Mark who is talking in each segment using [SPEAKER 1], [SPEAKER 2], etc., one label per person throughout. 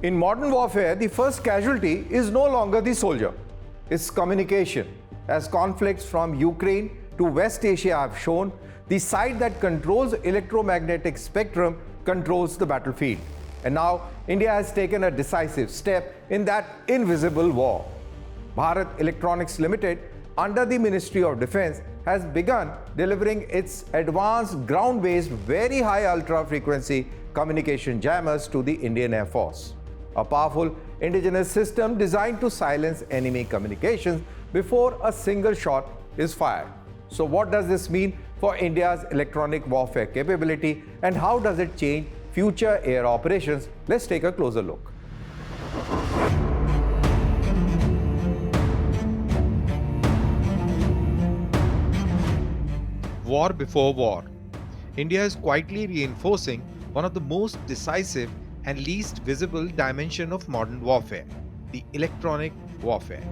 [SPEAKER 1] In modern warfare, the first casualty is no longer the soldier, it's communication. As conflicts from Ukraine to West Asia have shown, the side that controls electromagnetic spectrum controls the battlefield. And now, India has taken a decisive step in that invisible war. Bharat Electronics Limited, under the Ministry of Defence, has begun delivering its advanced ground-based very high ultra-frequency communication jammers to the Indian Air Force. A powerful indigenous system designed to silence enemy communications before a single shot is fired. So what does this mean for India's electronic warfare capability, and how does it change future air operations? Let's take a closer look.
[SPEAKER 2] War before war. India is quietly reinforcing one of the most decisive and least visible dimension of modern warfare, the electronic warfare.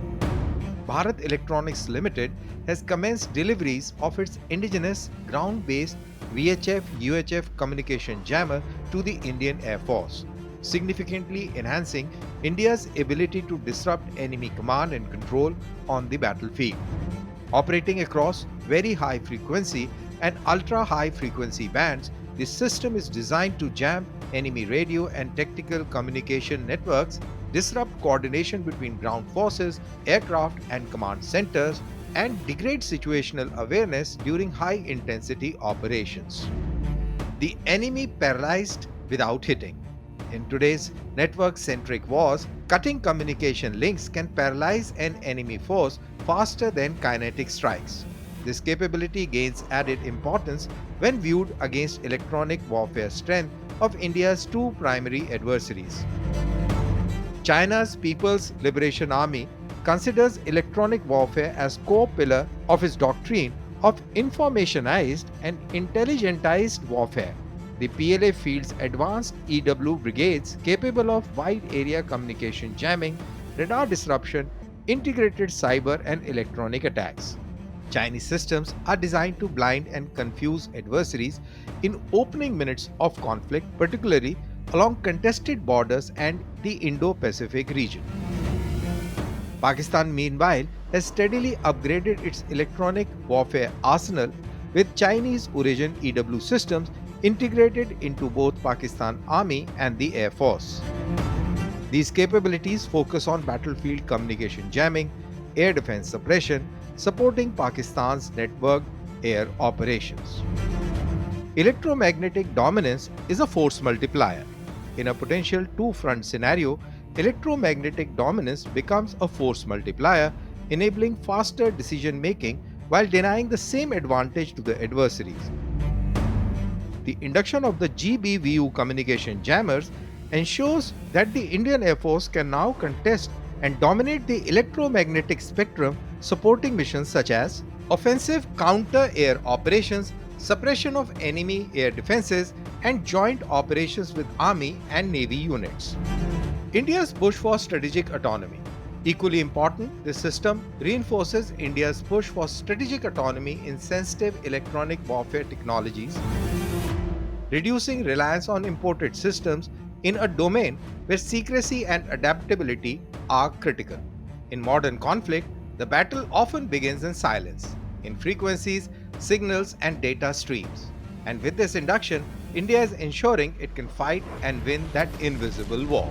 [SPEAKER 2] Bharat Electronics Limited has commenced deliveries of its indigenous ground-based VHF UHF Communication Jammer to the Indian Air Force, significantly enhancing India's ability to disrupt enemy command and control on the battlefield. Operating across very high frequency and ultra-high frequency bands, this system is designed to jam enemy radio and tactical communication networks, disrupt coordination between ground forces, aircraft and command centers, and degrade situational awareness during high-intensity operations. The enemy paralyzed without hitting. In today's network-centric wars, cutting communication links can paralyze an enemy force faster than kinetic strikes. This capability gains added importance when viewed against electronic warfare strength of India's two primary adversaries. China's People's Liberation Army considers electronic warfare as core pillar of its doctrine of informationized and intelligentized warfare. The PLA fields advanced EW brigades capable of wide area communication jamming, radar disruption, integrated cyber and electronic attacks. Chinese systems are designed to blind and confuse adversaries in opening minutes of conflict, particularly along contested borders and the Indo-Pacific region. Pakistan, meanwhile, has steadily upgraded its electronic warfare arsenal with Chinese origin EW systems integrated into both Pakistan Army and the Air Force. These capabilities focus on battlefield communication jamming, air defense suppression, supporting Pakistan's network air operations. Electromagnetic dominance is a force multiplier. In a potential two-front scenario, electromagnetic dominance becomes a force multiplier, enabling faster decision-making while denying the same advantage to the adversaries. The induction of the GBVU communication jammers ensures that the Indian Air Force can now contest and dominate the electromagnetic spectrum, supporting missions such as offensive counter-air operations, suppression of enemy air defenses, and joint operations with Army and Navy units. India's push for strategic autonomy. Equally important, this system reinforces India's push for strategic autonomy in sensitive electronic warfare technologies, reducing reliance on imported systems in a domain where secrecy and adaptability are critical. In modern conflict, the battle often begins in silence, in frequencies, signals, and data streams. And with this induction, India is ensuring it can fight and win that invisible war.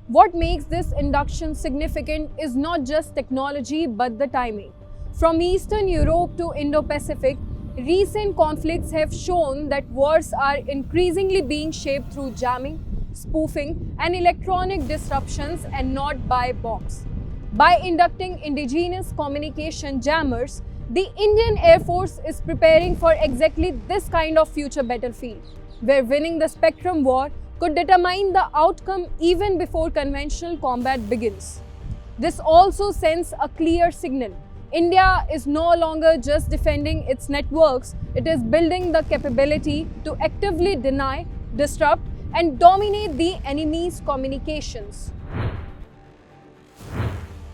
[SPEAKER 3] What makes this induction significant is not just technology but the timing. From Eastern Europe to Indo-Pacific, recent conflicts have shown that wars are increasingly being shaped through jamming, spoofing, and electronic disruptions and not by bombs. By inducting indigenous communication jammers, the Indian Air Force is preparing for exactly this kind of future battlefield, where winning the spectrum war could determine the outcome even before conventional combat begins. This also sends a clear signal. India is no longer just defending its networks, it is building the capability to actively deny, disrupt, and dominate the enemy's communications.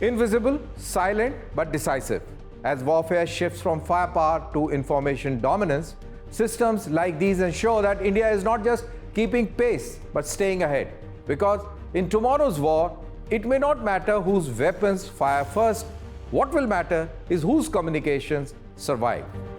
[SPEAKER 1] Invisible, silent, but decisive. As warfare shifts from firepower to information dominance, systems like these ensure that India is not just keeping pace but staying ahead. Because in tomorrow's war, it may not matter whose weapons fire first. What will matter is whose communications survive.